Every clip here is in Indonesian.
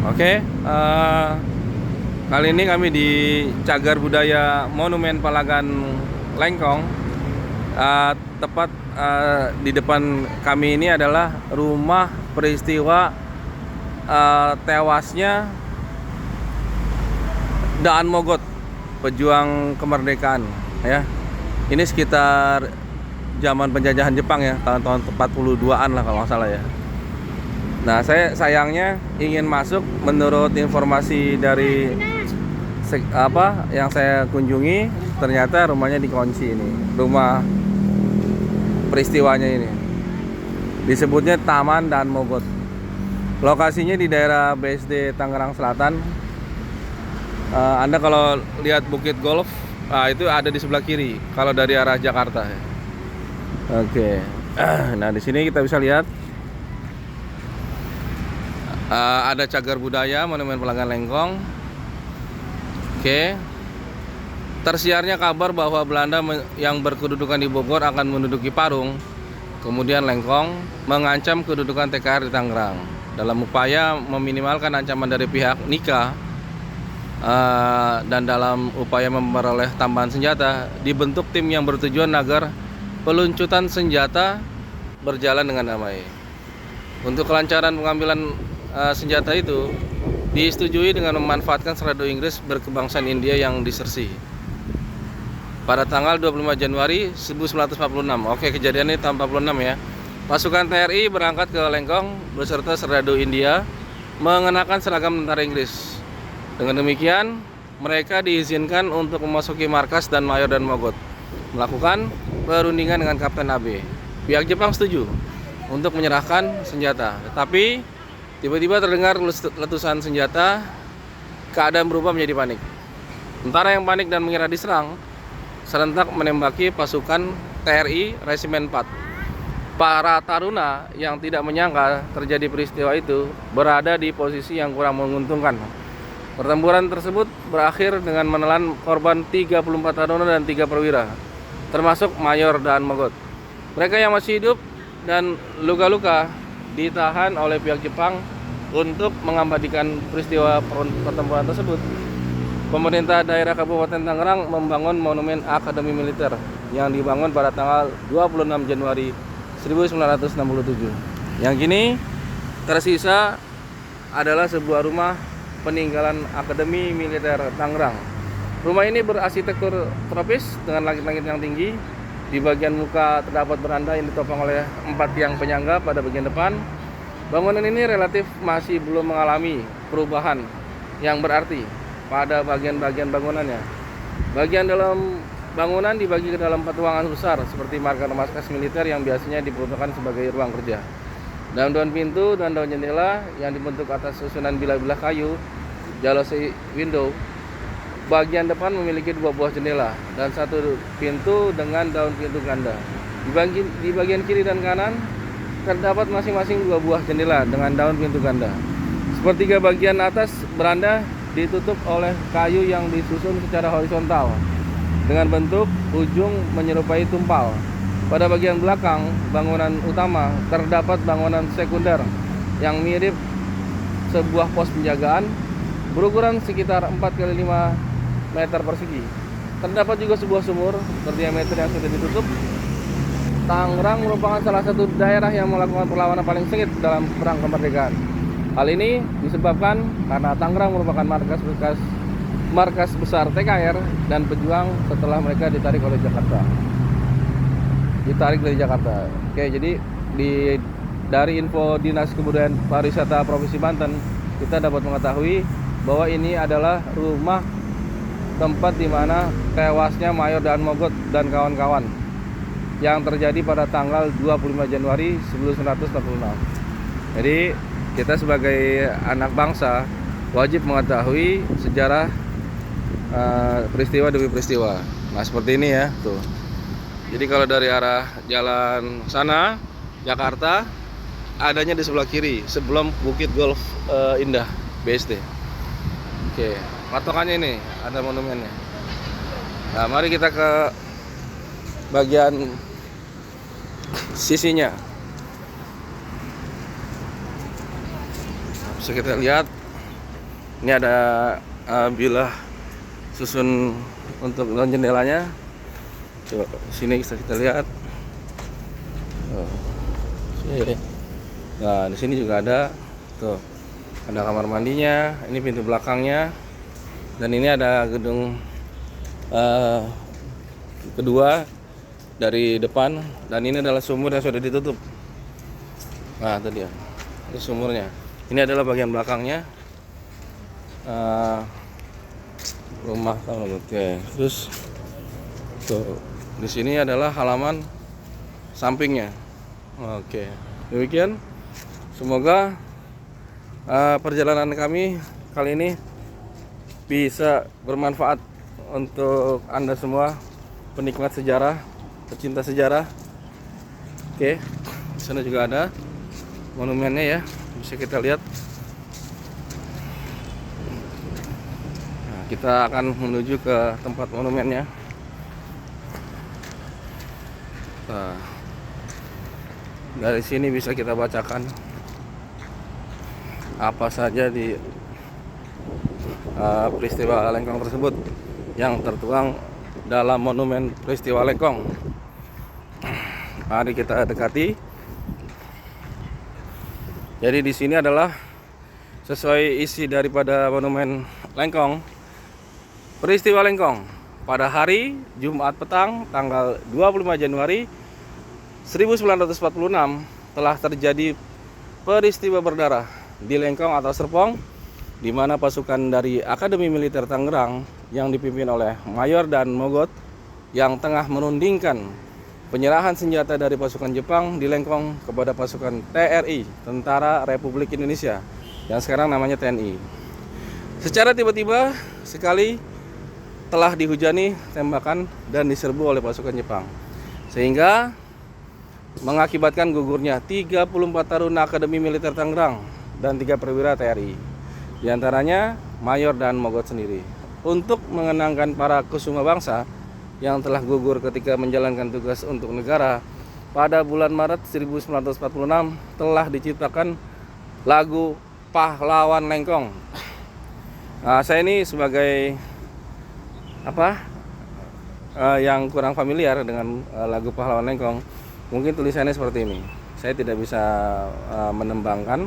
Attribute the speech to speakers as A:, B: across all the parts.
A: Oke, kali ini kami di Cagar Budaya Monumen Palagan Lengkong. Tepat di depan kami ini adalah rumah peristiwa tewasnya Daan Mogot, pejuang kemerdekaan. Ya, ini sekitar zaman penjajahan Jepang ya, tahun-tahun 42-an lah kalau nggak salah ya. Nah, saya sayangnya ingin masuk menurut informasi dari yang saya kunjungi, ternyata rumahnya dikunci ini. Rumah peristiwanya ini disebutnya Taman Daan Mogot. Lokasinya di daerah BSD Tangerang Selatan. Anda kalau lihat Bukit Golf, itu ada di sebelah kiri kalau dari arah Jakarta. Oke. Nah, di sini kita bisa lihat ada Cagar Budaya Monumen Palagan Lengkong. Oke. Tersiarnya kabar bahwa Belanda yang berkedudukan di Bogor akan menduduki Parung, kemudian Lengkong, mengancam kedudukan TKR di Tangerang. Dalam upaya meminimalkan ancaman dari pihak Nika dan dalam upaya memperoleh tambahan senjata, dibentuk tim yang bertujuan agar peluncutan senjata berjalan dengan damai. Untuk kelancaran pengambilan senjata itu disetujui dengan memanfaatkan seradu Inggris berkebangsaan India yang disersi pada tanggal 25 Januari 1946. Oke, kejadian ini tahun 46 ya. Pasukan TRI berangkat ke Lengkong beserta seradu India mengenakan seragam tentara Inggris. Dengan demikian, mereka diizinkan untuk memasuki markas dan Mayor Daan Mogot, melakukan perundingan dengan Kapten AB. Pihak Jepang setuju untuk menyerahkan senjata, tetapi tiba-tiba terdengar letusan senjata, keadaan berubah menjadi panik. Tentara yang panik dan mengira diserang serentak menembaki pasukan TRI Resimen 4. Para taruna yang tidak menyangka terjadi peristiwa itu berada di posisi yang kurang menguntungkan. Pertempuran tersebut berakhir dengan menelan korban 34 taruna dan 3 perwira, termasuk Mayor Daan Mogot. Mereka yang masih hidup dan luka-luka ditahan oleh pihak Jepang untuk mengabadikan peristiwa pertempuran tersebut. Pemerintah daerah Kabupaten Tangerang membangun Monumen Akademi Militer yang dibangun pada tanggal 26 Januari 1967. Yang kini tersisa adalah sebuah rumah peninggalan Akademi Militer Tangerang. Rumah ini berarsitektur tropis dengan langit-langit yang tinggi. Di bagian muka terdapat beranda yang ditopang oleh 4 tiang penyangga pada bagian depan. Bangunan ini relatif masih belum mengalami perubahan yang berarti pada bagian-bagian bangunannya. Bagian dalam bangunan dibagi ke dalam 4 ruangan besar seperti markas militer yang biasanya diperuntukkan sebagai ruang kerja. Daun-daun pintu dan daun jendela yang dibentuk atas susunan bilah-bilah kayu, jalose window. Bagian depan memiliki 2 buah jendela dan 1 pintu dengan daun pintu ganda. Di bagian kiri dan kanan terdapat masing-masing 2 buah jendela dengan daun pintu ganda. Sepertiga bagian atas beranda ditutup oleh kayu yang disusun secara horizontal dengan bentuk ujung menyerupai tumpal. Pada bagian belakang bangunan utama terdapat bangunan sekunder yang mirip sebuah pos penjagaan berukuran sekitar 4 x 5 meter persegi. Terdapat juga sebuah sumur berdiameter yang sudah ditutup. Tangerang merupakan salah satu daerah yang melakukan perlawanan paling sengit dalam perang kemerdekaan. Hal ini disebabkan karena Tangerang merupakan markas besar TKR dan pejuang setelah mereka ditarik dari Jakarta. Oke, jadi dari info Dinas Kebudayaan Pariwisata Provinsi Banten, kita dapat mengetahui bahwa ini adalah rumah tempat di mana tewasnya Mayor Daan Mogot dan kawan-kawan yang terjadi pada tanggal 25 Januari 1946. Jadi kita sebagai anak bangsa wajib mengetahui sejarah peristiwa demi peristiwa. Nah, seperti ini ya, tuh. Jadi kalau dari arah jalan sana Jakarta, adanya di sebelah kiri sebelum Bukit Golf Indah BSD. Oke, patokannya ini ada monumennya. Nah, mari kita ke bagian sisinya. Bisa kita lihat Ini ada bilah susun untuk jendelanya. Coba sini bisa kita lihat. Nah, di sini juga ada tuh. Ada kamar mandinya, ini pintu belakangnya. Dan ini ada gedung kedua dari depan, dan ini adalah sumur yang sudah ditutup. Nah, itu dia. Itu sumurnya. Ini adalah bagian belakangnya. Rumah tahu. Oke. Terus tuh, di sini adalah halaman sampingnya. Oke. Demikian. Semoga perjalanan kami kali ini bisa bermanfaat untuk Anda semua penikmat sejarah, pecinta sejarah. Oke, di sana juga ada monumennya ya, bisa kita lihat. Nah, kita akan menuju ke tempat monumennya. Nah, dari sini bisa kita bacakan apa saja di peristiwa Lengkong tersebut yang tertuang dalam monumen peristiwa Lengkong. Mari kita dekati. Jadi di sini adalah sesuai isi daripada monumen Lengkong. Peristiwa Lengkong pada hari Jumat petang tanggal 25 Januari 1946 telah terjadi peristiwa berdarah di Lengkong atau Serpong, di mana pasukan dari Akademi Militer Tangerang yang dipimpin oleh Mayor Dan Mogot yang tengah menundingkan penyerahan senjata dari pasukan Jepang di Lengkong kepada pasukan TRI, Tentara Republik Indonesia, yang sekarang namanya TNI. Secara tiba-tiba sekali telah dihujani tembakan dan diserbu oleh pasukan Jepang, sehingga mengakibatkan gugurnya 34 Taruna Akademi Militer Tangerang dan 3 perwira TRI, di antaranya Mayor Dan Mogot sendiri. Untuk mengenangkan para kusuma bangsa yang telah gugur ketika menjalankan tugas untuk negara, pada bulan Maret 1946 telah diciptakan lagu Pahlawan Lengkong. Nah, saya ini sebagai yang kurang familiar dengan lagu Pahlawan Lengkong, mungkin tulisannya seperti ini. Saya tidak bisa menembangkan,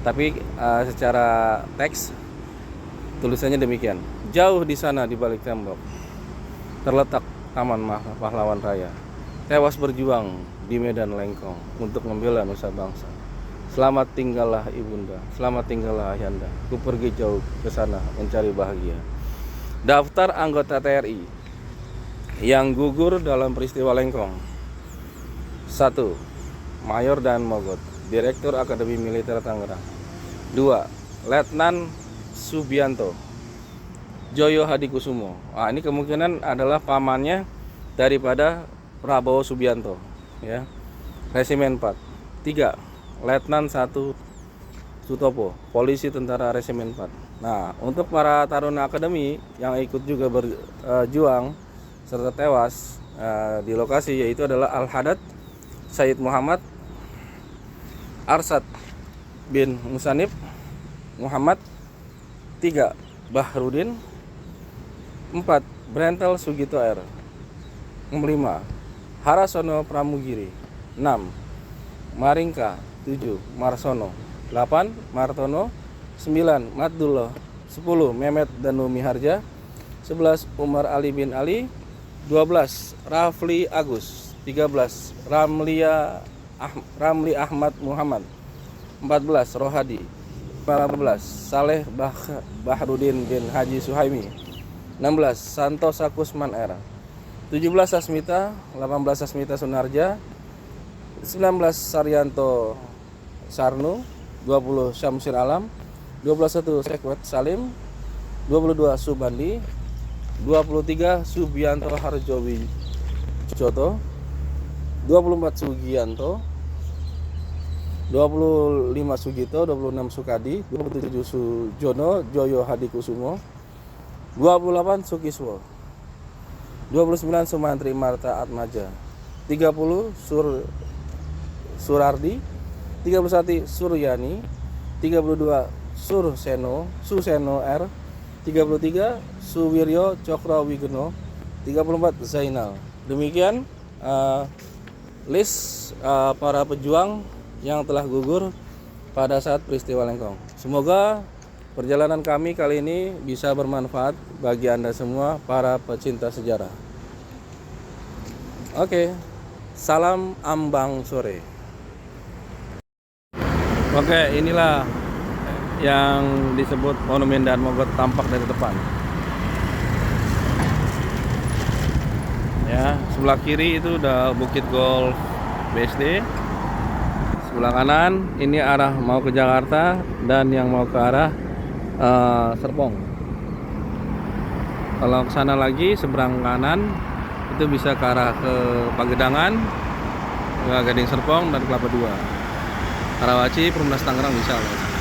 A: tapi secara teks tulisannya demikian. Jauh di sana di balik tembok terletak Taman Pahlawan Raya. Tewas berjuang di medan Lengkong untuk membela nusa bangsa. Selamat tinggallah ibunda, selamat tinggallah ayahanda. Ku pergi jauh ke sana mencari bahagia. Daftar anggota TRI yang gugur dalam peristiwa Lengkong. 1. Mayor Dan Mogot, Direktur Akademi Militer Tangerang. 2. Letnan Subianto, Joyo Hadikusumo. Nah, ini kemungkinan adalah pamannya daripada Prabowo Subianto, ya. Resimen 4. 3. Letnan 1 Sutopo, Polisi Tentara Resimen 4. Nah, untuk para taruna akademi yang ikut juga berjuang serta tewas di lokasi, yaitu adalah Al-Hadad Said Muhammad, Arsad bin Musanib Muhammad. 3. Bahrudin. 4. Brentel Sugito R. 5. Harasono Pramugiri. 6. Maringka. 7. Marsono. 8. Martono. 9. Matdullah. 10. Mehmet Danu Miharja. 11. Umar Ali bin Ali. 12. Rafli Agus. 13. Ramli Ahmad Muhammad. 14. Rohadi. 15. Saleh Bahrudin bin Haji Suhaimi. 16. Santosa Kusman R. 17. Asmita. 18. Asmita Sunarja. 19. Saryanto Sarnu. 20. Syamsir Alam. 21. Sekwet Salim. 22. Subandi. 23. Subianto Harjowi Joto. 24. Sugianto. 25 Sugito. 26 Sukadi. 27 Sujono Joyo Hadikusumo. 28 Sukiswo. 29 Sumantri Marta Atmaja. 30 Surardi. 31 Suryani. 32 Suseno R, 33 Suwiryo Cokro Wigono, 34 Zainal. Demikian list para pejuang yang telah gugur pada saat peristiwa Lengkong. Semoga perjalanan kami kali ini bisa bermanfaat bagi Anda semua para pecinta sejarah. Oke, salam ambang sore. Oke, inilah yang disebut Monumen Daan Mogot tampak dari depan. Ya, sebelah kiri itu udah Bukit Golf BSD. Sebelah kanan ini arah mau ke Jakarta dan yang mau ke arah Serpong. Kalau ke sana lagi seberang kanan itu bisa ke arah ke Pagedangan, ke Gading Serpong dan Kelapa II. Karawaci, Perumnas Tangerang bisa loh.